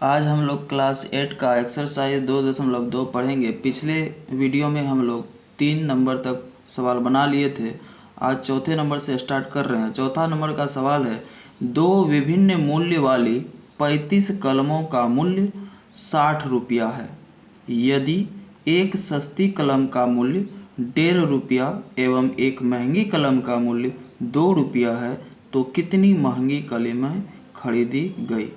आज हम लोग क्लास 8 का एक्सरसाइज 2.2 पढ़ेंगे। पिछले वीडियो में हम लोग 3 नंबर तक सवाल बना लिए थे। आज चौथे नंबर से स्टार्ट कर रहे हैं। चौथा नंबर का सवाल है, दो विभिन्न मूल्य वाली 35 कलमों का मूल्य 60 रुपया है। यदि एक सस्ती कलम का मूल्य 1.5 रुपया एवं एक महंगी कलम का मूल्य 2 रुपया है तो कितनी महंगी कलमें खरीदी गई।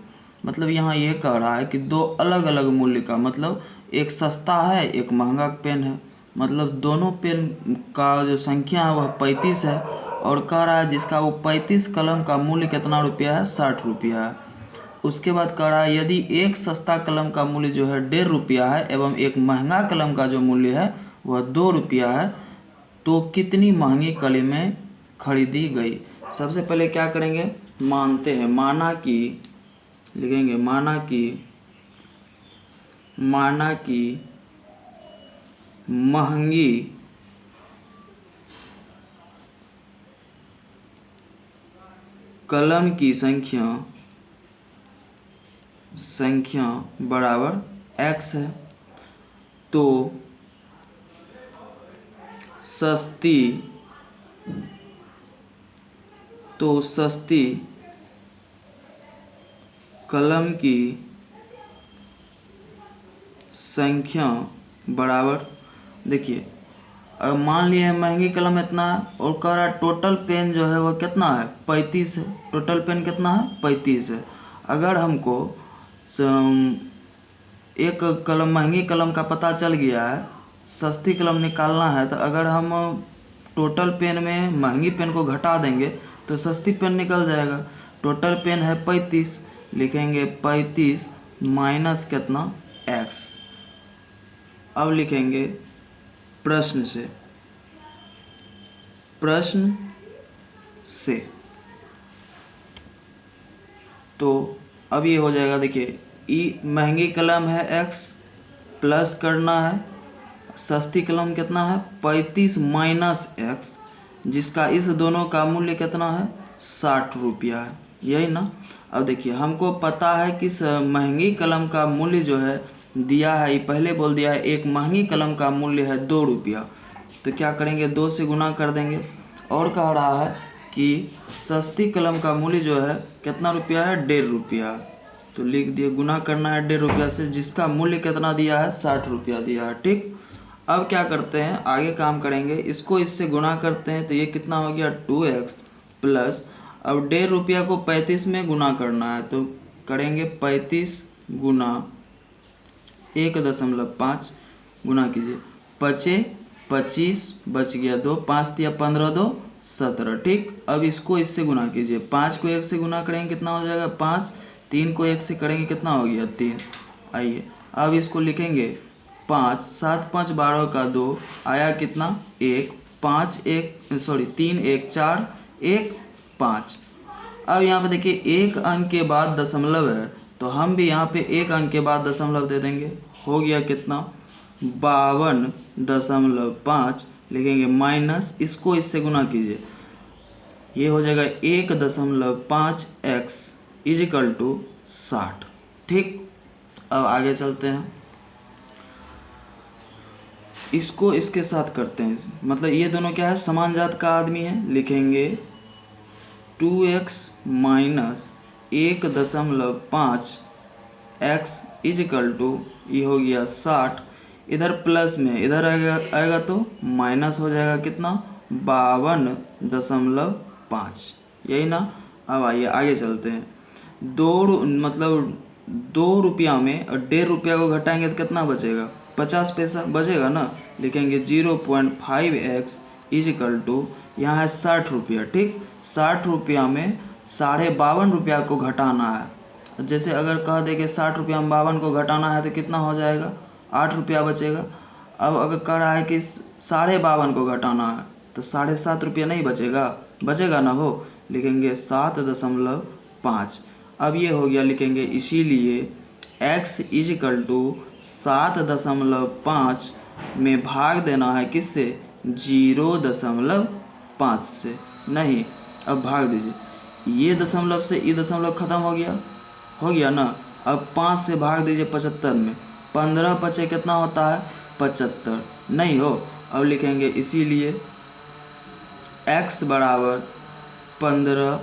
मतलब यहाँ ये कह रहा है कि दो अलग अलग मूल्य का, मतलब एक सस्ता है एक महंगा पेन है, मतलब दोनों पेन का जो संख्या है वह 35 है और कह रहा है जिसका वो 35 कलम का मूल्य कितना रुपया है, 60 रुपया है। उसके बाद कह रहा है यदि एक सस्ता कलम का मूल्य जो है 1.5 रुपया है एवं एक महंगा कलम का जो मूल्य है वह 2 रुपया है तो कितनी महंगी कलमें खरीदी गई। सबसे पहले क्या करेंगे, मानते हैं, लिखेंगे माना कि महंगी कलम की संख्या बराबर x है तो सस्ती कलम की संख्या बराबर, देखिए अब मान लिए है महंगी कलम इतना है और कह रहा है टोटल पेन जो है वह कितना है, 35 है। टोटल पेन कितना है, 35 है। अगर हमको एक कलम महंगी कलम का पता चल गया है, सस्ती कलम निकालना है, तो अगर हम टोटल पेन में महंगी पेन को घटा देंगे तो सस्ती पेन निकल जाएगा। टोटल पेन है 35, लिखेंगे 35 माइनस कितना, x। अब लिखेंगे प्रश्न से तो अब ये हो जाएगा, देखिए महंगी कलम है x प्लस करना है सस्ती कलम कितना है 35 माइनस x, जिसका इस दोनों का मूल्य कितना है, 60 रुपया है, यही ना। अब देखिए हमको पता है कि महंगी कलम का मूल्य जो है दिया है, ये पहले बोल दिया है एक महंगी कलम का मूल्य है 2 रुपया, तो क्या करेंगे 2 से गुना कर देंगे। और कह रहा है कि सस्ती कलम का मूल्य जो है कितना रुपया है, 1.5 रुपया, तो लिख दिए गुना करना है 1.5 रुपया से, जिसका मूल्य कितना दिया है, 60 रुपया दिया है। ठीक, अब क्या करते हैं, आगे काम करेंगे, इसको इससे गुना करते हैं तो ये कितना हो गया 2x प्लस, अब 1.5 रुपया को 35 में गुना करना है तो करेंगे 35 गुना 1.5 गुना कीजिए, 25 बच गया 2, 5 दिया 15 2 17। ठीक, अब इसको इससे गुना कीजिए, 5 को 1 से गुना करेंगे कितना हो जाएगा 5, 3 को 1 से करेंगे कितना हो गया 3। आइए अब इसको लिखेंगे 5 7 5 12 का 2 आया कितना 1, 3 1 4 1 5। अब यहाँ पे देखिए एक अंक के बाद दशमलव है तो हम भी यहाँ पे एक अंक के बाद दशमलव दे देंगे, हो गया कितना 52.5, लिखेंगे माइनस, इसको इससे गुना कीजिए, ये हो जाएगा 1.5x इजिकल टू 60। ठीक, अब आगे चलते हैं, इसको इसके साथ करते हैं, मतलब ये दोनों क्या है, समान जात का आदमी है, लिखेंगे 2x minus 1.5x is equal to, ये हो गया 60, इधर प्लस में इधर आएगा तो माइनस हो जाएगा कितना 52.5, यही ना। अब आइए आगे चलते हैं, 2 रुपया में 1.5 रुपया को घटाएंगे तो कितना बचेगा, 50 पैसा बचेगा ना, लिखेंगे 0.5x इजिकल टू, यहाँ है 60 रुपया। ठीक, 60 रुपया में 52.5 रुपया को घटाना है, जैसे अगर कह दे कि 60 रुपया में 52 को घटाना है तो कितना हो जाएगा, 8 रुपया बचेगा। अब अगर कह रहा है कि 52.5 को घटाना है तो 7.5 रुपया नहीं बचेगा ना, वो लिखेंगे 7.5। अब ये हो गया, लिखेंगे इसीलिए x इजिकल टू 7.5 में भाग देना है किससे, 0.5 से, नहीं अब भाग दीजिए, ये दशमलव से ये दशमलव खत्म हो गया ना। अब 5 से भाग दीजिए 75 में, 15 पचे कितना होता है 75, नहीं हो। अब लिखेंगे इसीलिए x बराबर 15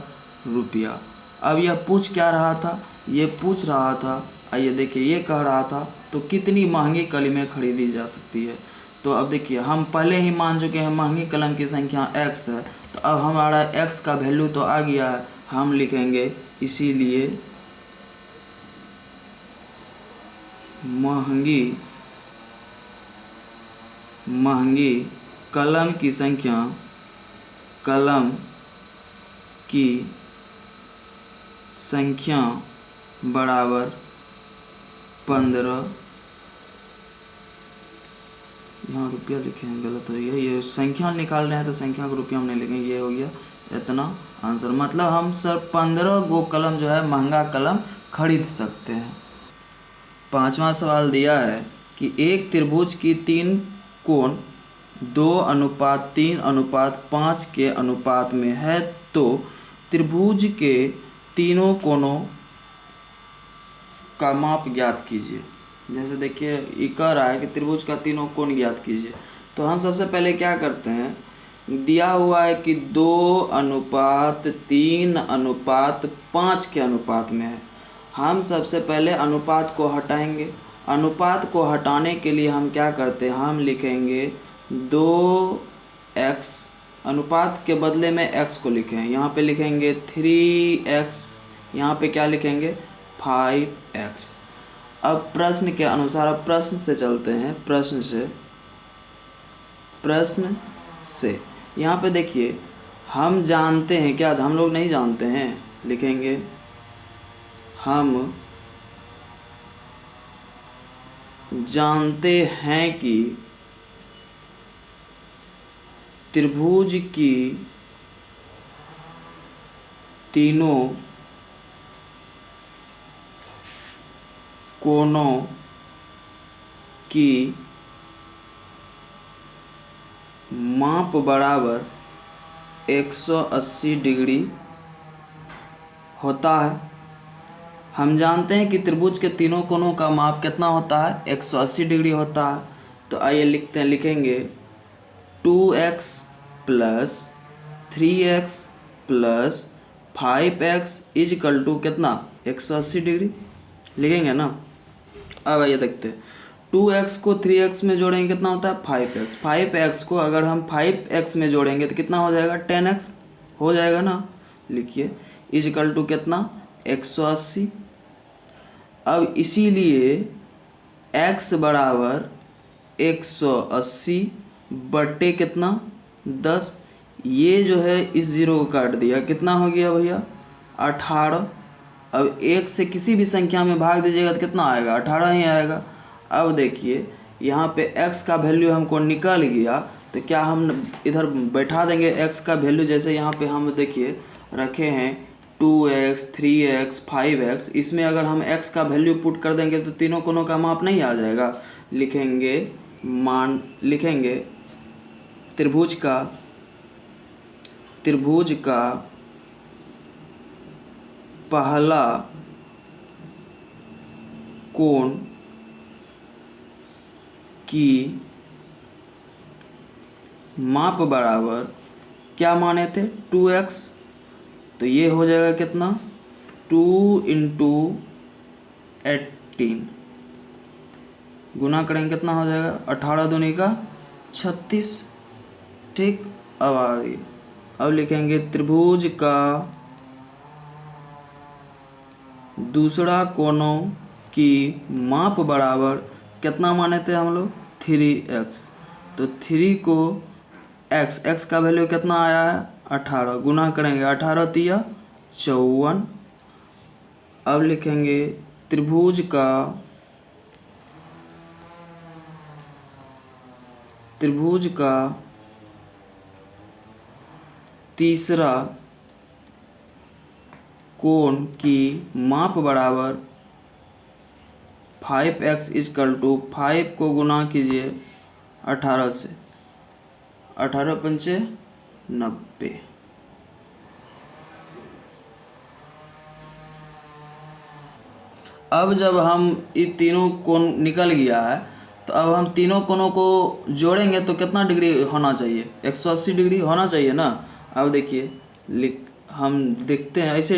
रुपया। अब यह पूछ क्या रहा था, ये पूछ रहा था, आइए देखिए, ये कह रहा था तो कितनी महंगी कलमें खरीदी जा सकती है। तो अब देखिए हम पहले ही मान चुके हैं महंगी कलम की संख्या x है, तो अब हमारा x का वैल्यू तो आ गया है, हम लिखेंगे इसीलिए महंगी कलम की संख्या बराबर 15। यहाँ रुपया लिखे हैं, गलत हो गया, ये संख्या निकाल रहे हैं तो संख्या को रुपया में नहीं लिखेंगे, ये हो गया इतना आंसर। मतलब हम सर 15 गो कलम जो है महंगा कलम खरीद सकते हैं। 5वां सवाल दिया है कि एक त्रिभुज की 3 कोण 2:3:5 के अनुपात में है, तो त्रिभुज के तीनों कोणों का माप ज्ञात कीजिए। जैसे देखिए ये कह रहा है कि त्रिभुज का तीनों कोण ज्ञात कीजिए, तो हम सबसे पहले क्या करते हैं, दिया हुआ है कि 2:3:5 के अनुपात में है, हम सबसे पहले अनुपात को हटाएंगे। अनुपात को हटाने के लिए हम क्या करते हैं, हम लिखेंगे 2x, अनुपात के बदले में x को लिखें, यहाँ पे लिखेंगे 3x, यहाँ पे क्या लिखेंगे 5x। अब प्रश्न के अनुसार, अब प्रश्न से चलते हैं, प्रश्न से यहाँ पे देखिए हम जानते हैं क्या, हम लोग नहीं जानते हैं, लिखेंगे हम जानते हैं कि त्रिभुज की तीनों कोणों की माप बराबर 180 डिग्री होता है। हम जानते हैं कि त्रिभुज के तीनों कोणों का माप कितना होता है 180 डिग्री होता है। तो आइए लिखते हैं, लिखेंगे 2x plus 3x plus 5x is equal to कितना 180 डिग्री लिखेंगे ना। अब आइए देखते हैं, 2x को 3x में जोड़ेंगे कितना होता है 5x, 5x को अगर हम 5x में जोड़ेंगे तो कितना हो जाएगा 10x हो जाएगा ना। लिखिए इजकल टू कितना 180। अब इसीलिए x बराबर 180 बटे कितना 10, ये जो है इस जीरो को काट दिया, कितना हो गया भैया 18। अब 1 से किसी भी संख्या में भाग दीजिएगा तो कितना आएगा 18 ही आएगा। अब देखिए यहाँ पे x का वैल्यू हमको निकल गया, तो क्या हम इधर बैठा देंगे x का वैल्यू, जैसे यहाँ पे हम देखिए रखे हैं 2x 3x 5x, इसमें अगर हम x का वैल्यू पुट कर देंगे तो तीनों कोणों का माप नहीं आ जाएगा। लिखेंगे त्रिभुज का पहला कोण की माप बराबर क्या माने थे 2x, तो ये हो जाएगा कितना 2 × 18, गुना करेंगे कितना हो जाएगा 18 दूनी का 36। ठीक, अब आइए अब लिखेंगे त्रिभुज का दूसरा कोणों की माप बराबर कितना माने थे हम लोग 3x, तो 3 को x का वैल्यू कितना आया है 18, गुना करेंगे 18 तिया 54। अब लिखेंगे त्रिभुज का तीसरा कोण की माप बराबर 5x इजकल टू 5 को गुना कीजिए 18 से, 18 पंचे 90। अब जब हम ये तीनों कोण निकल गया है तो अब हम तीनों कोणों को जोड़ेंगे तो कितना डिग्री होना चाहिए? 180 डिग्री होना चाहिए ना। अब देखिए हम देखते हैं, ऐसे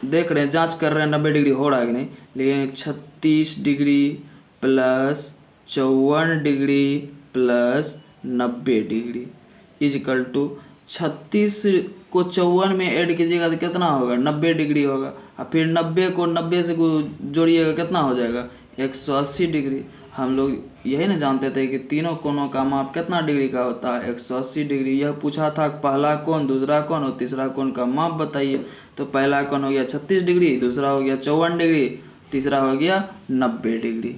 देख रहे हैं, जांच कर रहे हैं 90 डिग्री हो रहा है कि नहीं। लेकिन 36 degree plus 54 degree plus 90 degree is equal to 36 को 54 में ऐड कीजिएगा तो कितना होगा? 90 डिग्री होगा। और फिर 90 को 90 से जोड़िएगा कितना हो जाएगा? 180 डिग्री। हम लोग यही ना जानते थे कि तीनों कोणों का माप कितना डिग्री का होता है? 180 डिग्री। यह पूछा था पहला कोण, दूसरा कोण और तीसरा कोण का माप बताइए। तो पहला कोण हो गया 36 डिग्री, दूसरा हो गया 54 डिग्री, तीसरा हो गया 90 डिग्री।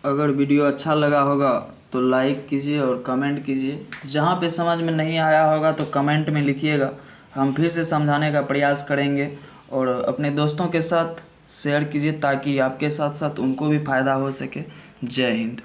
अगर वीडियो अच्छा लगा होगा तो लाइक कीजिए और कमेंट कीजिए। जहाँ पे समझ में नहीं आया होगा तो कमेंट में लिखिएगा, हम फिर से समझाने का प्रयास करेंगे। और अपने दोस्तों के साथ शेयर कीजिए ताकि आपके साथ साथ उनको भी फ़ायदा हो सके। जय हिंद।